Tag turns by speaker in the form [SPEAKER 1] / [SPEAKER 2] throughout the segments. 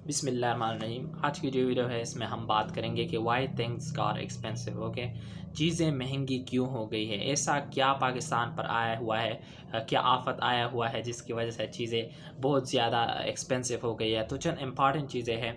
[SPEAKER 1] बिस्मिल्लाहिर्रहमानिर्रहीम। आज की जो वीडियो है इसमें हम बात करेंगे कि why things are expensive. Okay, चीज़ें महंगी क्यों हो गई है, ऐसा क्या पाकिस्तान पर आया हुआ है, क्या आफत आया हुआ है जिसकी वजह से चीज़ें बहुत ज़्यादा एक्सपेंसिव हो गई है। तो चंद इम्पॉर्टेंट चीज़ें हैं,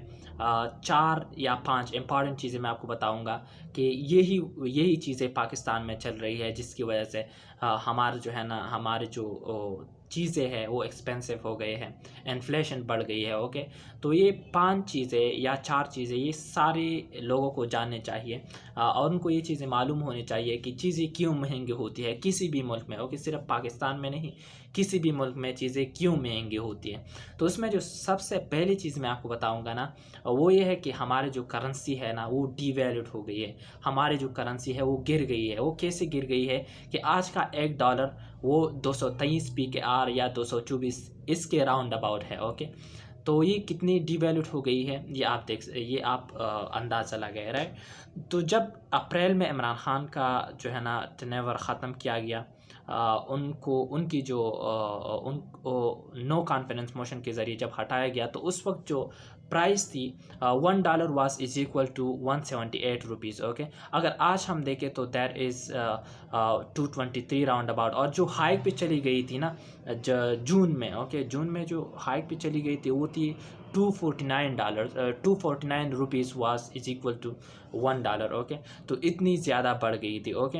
[SPEAKER 1] 4 या 5 इम्पॉर्टेंट चीज़ें मैं आपको बताऊंगा कि यही यही चीज़ें पाकिस्तान में चल रही है जिसकी वजह से हमारे जो है ना हमारे जो चीज़ें हैं वो एक्सपेंसिव हो गए हैं, इन्फ्लेशन बढ़ गई है। ओके, तो ये 5 चीज़ें या 4 चीज़ें ये सारे लोगों को जानने चाहिए और उनको ये चीज़ें मालूम होनी चाहिए कि चीज़ें क्यों महंगी होती है किसी भी मुल्क में। ओके, सिर्फ पाकिस्तान में नहीं, किसी भी मुल्क में चीज़ें क्यों महंगी होती है। तो उसमें जो सबसे पहली चीज़ मैं आपको बताऊंगा ना, वो ये है कि हमारे जो करेंसी है ना वो डीवैल्यूड हो गई है। हमारी जो करेंसी है वो गिर गई है। वो कैसे गिर गई है कि आज का $1 वो 223 PKR या 224 इसके राउंड अबाउट है। ओके, तो ये कितनी डिवैल्यूड हो गई है ये आप अंदाज़ा लगाए, राइट। तो जब अप्रैल में इमरान खान का जो है ना टेनेवर ख़त्म किया गया, उनको उनकी जो नो कॉन्फिडेंस मोशन के ज़रिए जब हटाया गया, तो उस वक्त जो प्राइस थी $1 was is equal to 178 rupees. Okay, अगर आज हम देखें तो दैट इज़ 223 राउंड अबाउट। और जो हाइक पे चली गई थी ना जून में, ओके, जून में जो हाइक पे चली गई थी वो थी $249 rupees was is equal to $1। Okay, तो इतनी ज़्यादा बढ़ गई थी। ओके,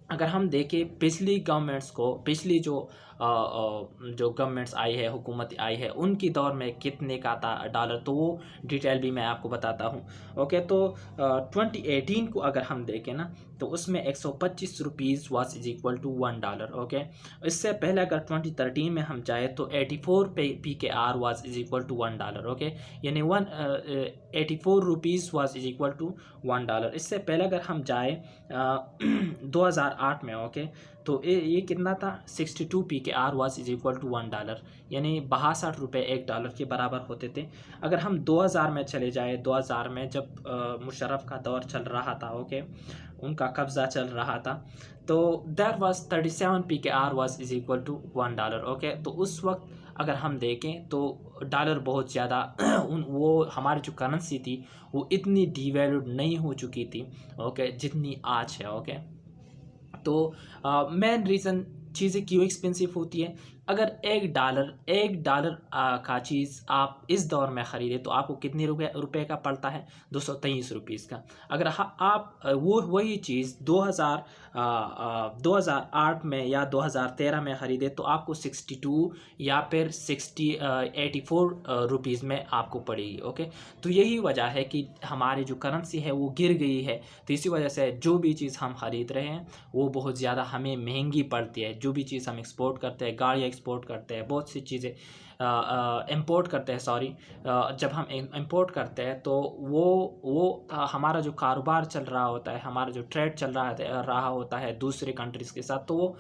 [SPEAKER 1] अगर हम देखें पिछली गवर्नमेंट्स को, पिछली जो गवर्नमेंट्स आई है, हुकूमत आई है, उनकी दौर में कितने का था डॉलर, तो वो डिटेल भी मैं आपको बताता हूँ। ओके, तो 2018 को अगर हम देखें ना तो उसमें 125 rupees was is equal to $1। Okay, इससे पहले अगर 2013 में हम जाए तो 84 PKR was is equal to $1। Okay, यानी 84 rupees was is equal to $1। इससे पहले अगर हम जाए 2008 में, ओके, तो ये कितना था, 62 PKR was is equal to $1, यानी 62 रुपये $1 के बराबर होते थे। अगर हम 2000 में चले जाए, 2000 में जब मुशर्रफ का दौर चल रहा था, ओके, उनका कब्ज़ा चल रहा था, तो that was 37 PKR was is equal to $1। Okay, तो उस वक्त अगर हम देखें तो डॉलर बहुत ज़्यादा वो हमारी जो करेंसी थी वो इतनी डिवैल्यूड नहीं हो चुकी थी, ओके, जितनी आज है। ओके, तो मेन रीज़न चीज़ें क्यों एक्सपेंसिव होती है, अगर $1 का चीज़ आप इस दौर में ख़रीदे तो आपको कितने रुपए का पड़ता है, 223 रुपीज़ का। अगर आप वो वही चीज़ 2008 में या 2013 में ख़रीदे तो आपको 62 या फिर 84 रुपीज़ में आपको पड़ेगी। ओके, तो यही वजह है कि हमारी जो करेंसी है वो गिर गई है। तो इसी वजह से जो भी चीज़ हम ख़रीद रहे हैं वो बहुत ज़्यादा हमें महंगी पड़ती है। जो भी चीज़ हम एक्सपोर्ट करते हैं, गाड़ियाँ एक्सपोर्ट करते हैं, बहुत सी चीज़ें इंपोर्ट करते हैं, सॉरी, जब हम इंपोर्ट करते हैं तो वो हमारा जो कारोबार चल रहा होता है, हमारा जो ट्रेड चल रहा होता है दूसरे कंट्रीज़ के साथ, तो वो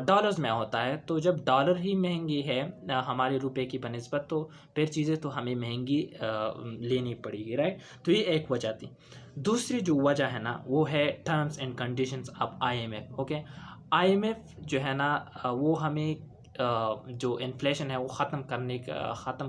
[SPEAKER 1] डॉलर्स में होता है। तो जब डॉलर ही महंगी है हमारे रुपए की बनिस्बत, तो फिर चीज़ें तो हमें महंगी लेनी पड़ेगी, राइट। तो ये एक वजह थी। दूसरी जो वजह है ना वो है terms and conditions of IMF। Okay, IMF जो है ना वो हमें जो इन्फ्लेशन है वो ख़त्म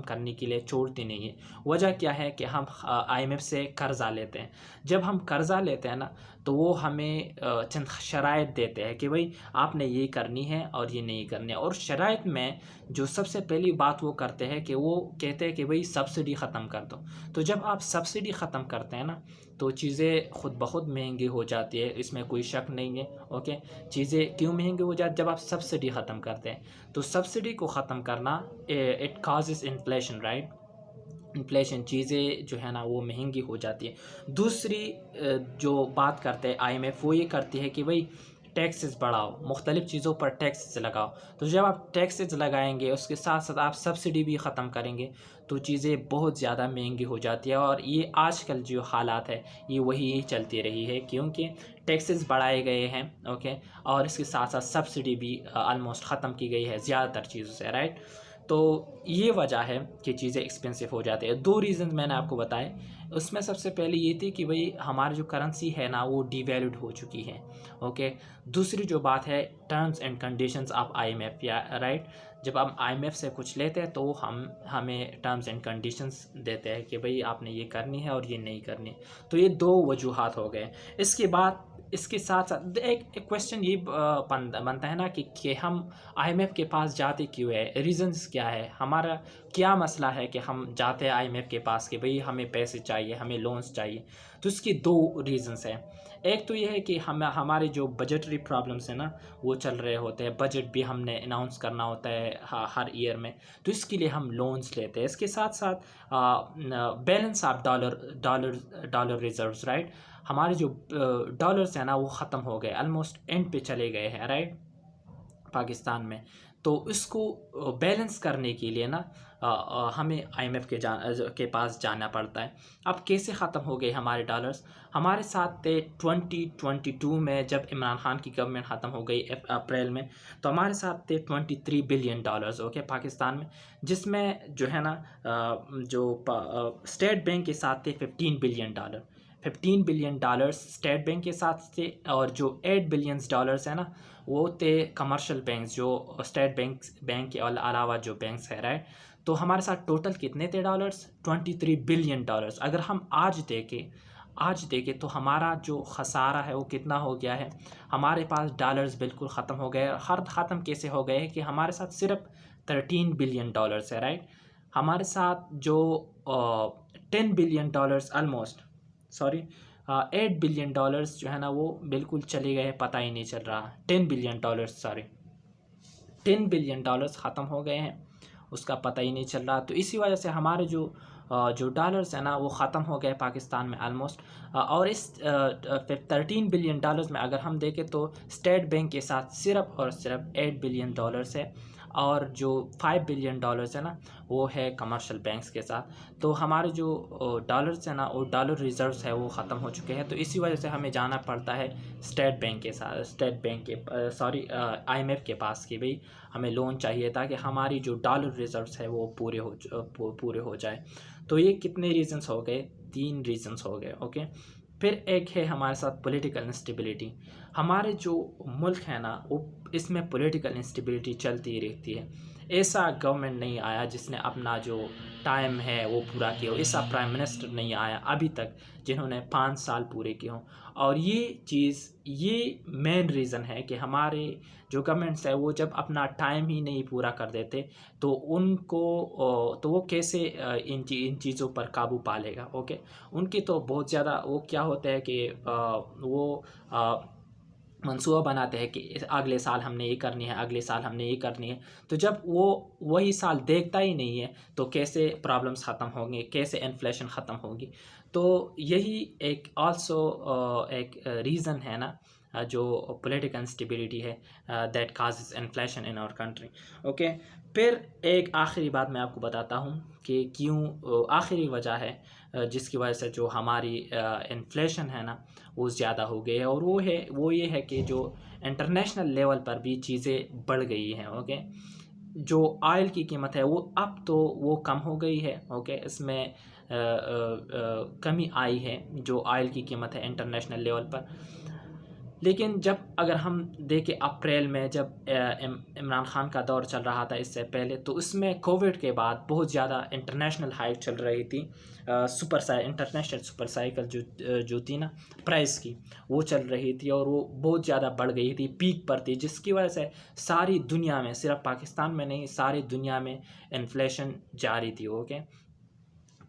[SPEAKER 1] करने के लिए छोड़ती नहीं है। वजह क्या है कि हम IMF से कर्ज़ा लेते हैं। जब हम कर्ज़ा लेते हैं ना तो वो हमें चंद शराइत देते हैं कि भाई आपने ये करनी है और ये नहीं करनी है। और शराइत में जो सबसे पहली बात वो करते हैं कि वो कहते हैं कि भाई सब्सिडी ख़त्म कर दो। तो जब आप सब्सिडी ख़त्म करते हैं ना तो चीज़ें खुद ब खुद महंगी हो जाती है, इसमें कोई शक नहीं है। ओके, चीज़ें क्यों महंगी हो जाती, जब आप सब्सिडी ख़त्म करते हैं तो सब्सिडी को ख़त्म करना it causes inflation, right. Inflation, चीज़ें जो है ना वो महंगी हो जाती है। दूसरी जो बात करते हैं IMF वो ये करती है कि भाई टैक्सेस बढ़ाओ, मुख्तलिफ़ चीज़ों पर टैक्सेस लगाओ। तो जब आप टैक्सेस लगाएंगे उसके साथ साथ आप सब्सिडी भी ख़त्म करेंगे तो चीज़ें बहुत ज़्यादा महंगी हो जाती है। और ये आजकल जो हालात है ये वही चलती रही है, क्योंकि टैक्सेस बढ़ाए गए हैं, ओके, और इसके साथ साथ सब्सिडी भी आलमोस्ट ख़त्म की गई है ज़्यादातर चीज़ों से, राइट। तो ये वजह है कि चीज़ें एक्सपेंसिव हो जाती है। 2 रीज़न मैंने आपको बताए, उसमें सबसे पहले ये थी कि भाई हमारी जो करेंसी है ना वो डिवैल्यूड हो चुकी है। ओके, दूसरी जो बात है terms and conditions of IMF, या राइट, जब हम आईएमएफ से कुछ लेते हैं तो हम हमें टर्म्स एंड कंडीशंस देते हैं कि भाई आपने ये करनी है और ये नहीं करनी। तो ये दो वजूहात हो गए। इसके बाद इसके साथ साथ एक क्वेश्चन ये बनता है ना कि हम आईएमएफ के पास जाते क्यों है, रीजंस क्या है, हमारा क्या मसला है कि हम जाते हैं आईएमएफ के पास कि भाई हमें पैसे चाहिए, हमें लोन्स चाहिए। तो इसकी दो रीजंस हैं। एक तो ये है कि हमारे जो बजटरी प्रॉब्लम्स हैं ना वो चल रहे होते हैं, बजट भी हमने अनाउंस करना होता है हर ईयर में, तो इसके लिए हम लोन्स लेते हैं। इसके साथ साथ balance of dollar reserves, right, हमारे जो डॉलर्स हैं ना वो ख़त्म हो गए, ऑलमोस्ट एंड पे चले गए हैं, राइट, पाकिस्तान में। तो इसको बैलेंस करने के लिए ना हमें आईएमएफ के पास जाना पड़ता है। अब कैसे ख़त्म हो गए हमारे डॉलर्स? हमारे साथ थे 2022 में, जब इमरान खान की गवर्नमेंट ख़त्म हो गई अप्रैल में, तो हमारे साथ थे 23 बिलियन डॉलर्स, ओके, पाकिस्तान में, जिसमें जो है ना जो स्टेट बैंक के साथ थे 15 billion dollar. 15 billion dollars state bank के साथ थे, और जो 8 बिलियंस डॉलर्स है ना वो थे कमर्शियल बैंक्स, जो स्टेट बैंक के अलावा जो बैंक्स है, राइट। तो हमारे साथ टोटल कितने थे डॉलर्स? 23 billion dollars. अगर हम आज देखें तो हमारा जो खसारा है वो कितना हो गया है, हमारे पास डॉलर्स बिल्कुल ख़त्म हो गए। हर ख़त्म कैसे हो गए कि हमारे साथ सिर्फ 13 बिलियन डॉलर्स है, राइट। हमारे साथ जो 10 billion dollars almost, sorry 8 billion dollars जो है ना वो बिल्कुल चले गए, पता ही नहीं चल रहा। 10 billion dollars, sorry 10 billion dollars ख़त्म हो गए हैं, उसका पता ही नहीं चल रहा। तो इसी वजह से हमारे जो डॉलर्स है ना वो ख़त्म हो गए पाकिस्तान में ऑलमोस्ट। और इस 13 बिलियन डॉलर्स में अगर हम देखें तो स्टेट बैंक के साथ सिर्फ और सिर्फ 8 बिलियन डॉलर्स है, और जो 5 बिलियन डॉलर्स है ना वो है कमर्शियल बैंक्स के साथ। तो हमारे जो डॉलर्स है ना वो डॉलर रिजर्व्स है वो ख़त्म हो चुके हैं। तो इसी वजह से हमें जाना पड़ता है स्टेट बैंक के सॉरी आईएमएफ के पास कि भाई हमें लोन चाहिए ताकि हमारी जो डॉलर रिजर्व्स है वो पूरे हो जाए। तो ये कितने रीजंस हो गए? 3 रीजंस हो गए, ओके। फिर एक है हमारे साथ पॉलिटिकल इंस्टेबिलिटी। हमारे जो मुल्क है ना वो इसमें पॉलिटिकल इंस्टेबिलिटी चलती ही रहती है। ऐसा गवर्नमेंट नहीं आया जिसने अपना जो टाइम है वो पूरा किया हो, ऐसा प्राइम मिनिस्टर नहीं आया अभी तक जिन्होंने 5 साल पूरे किए हों। और ये मेन रीज़न है कि हमारे जो गवर्नमेंट्स है वो जब अपना टाइम ही नहीं पूरा कर देते तो तो वो कैसे इन चीज़ों पर काबू पा लेगा, ओके। उनकी तो बहुत ज़्यादा वो क्या होता है कि वो मंसूबा बनाते हैं कि अगले साल हमने ये करनी है, अगले साल हमने ये करनी है। तो जब वो वही साल देखता ही नहीं है तो कैसे प्रॉब्लम्स ख़त्म होंगे, कैसे इन्फ्लेशन ख़त्म होगी। तो यही एक एक रीज़न है ना जो पॉलिटिकल इंस्टेबिलिटी है that causes inflation in our country, okay. फिर एक आखिरी बात मैं आपको बताता हूँ कि क्यों आखिरी वजह है जिसकी वजह से जो हमारी इन्फ्लेशन है ना वो ज़्यादा हो गई है, और वो ये है कि जो इंटरनेशनल लेवल पर भी चीज़ें बढ़ गई हैं, ओके। जो ऑयल की कीमत है वो अब तो वो कम हो गई है, ओके, इसमें कमी आई है जो ऑयल की कीमत है इंटरनेशनल लेवल पर। लेकिन जब अगर हम देखें अप्रैल में जब इमरान खान का दौर चल रहा था इससे पहले, तो उसमें कोविड के बाद बहुत ज़्यादा इंटरनेशनल हाइक चल रही थी। इंटरनेशनल सुपर साइकिल जो थी ना प्राइस की वो चल रही थी, और वो बहुत ज़्यादा बढ़ गई थी, पीक पर थी, जिसकी वजह से सारी दुनिया में, सिर्फ पाकिस्तान में नहीं, सारी दुनिया में इन्फ्लेशन जारी थी, ओके।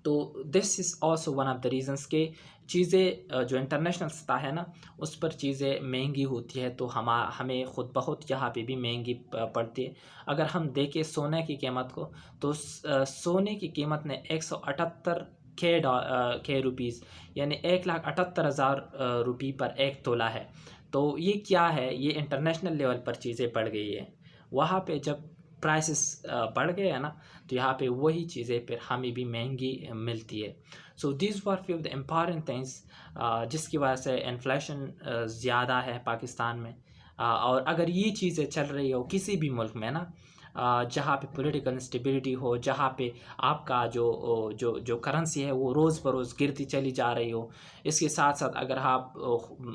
[SPEAKER 1] तो this is also one of the reasons के चीज़ें जो इंटरनेशनल सतह है ना उस पर चीज़ें महंगी होती है, तो हमें ख़ुद बहुत यहाँ पे भी महंगी पड़ती है। अगर हम देखें सोने की कीमत को, तो सोने की कीमत ने 178 के रुपीज़ यानी 1,78,000 रुपये पर 1 तोला है। तो ये क्या है? ये इंटरनेशनल लेवल पर चीज़ें बढ़ गई है। वहाँ पे जब प्राइसेस बढ़ गए हैं ना तो यहाँ पे वही चीज़ें फिर हमें भी महंगी मिलती है। So this were few the important things जिसकी वजह से इन्फ्लेशन ज़्यादा है पाकिस्तान में। और अगर ये चीज़ें चल रही हो किसी भी मुल्क में ना जहाँ पे पॉलिटिकल इंस्टेबिलिटी हो, जहाँ पे आपका जो करेंसी है वो रोज़ बरोज़ गिरती चली जा रही हो, इसके साथ साथ अगर आप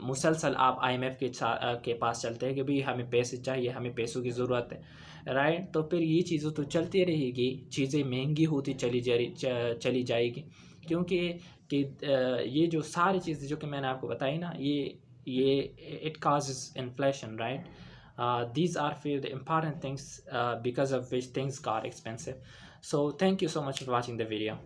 [SPEAKER 1] मुसलसल आप आईएमएफ के पास चलते हैं कि भाई हमें पैसे चाहिए, हमें पैसों की ज़रूरत है, राइट। तो फिर ये चीज़ें तो चलती रहेगी, चीज़ें महंगी होती चली जाएगी, क्योंकि ये जो सारी चीज़ें जो कि मैंने आपको बताई ना, ये it causes inflation, right. These are few the important things because of which things got expensive. So thank you so much for watching the video.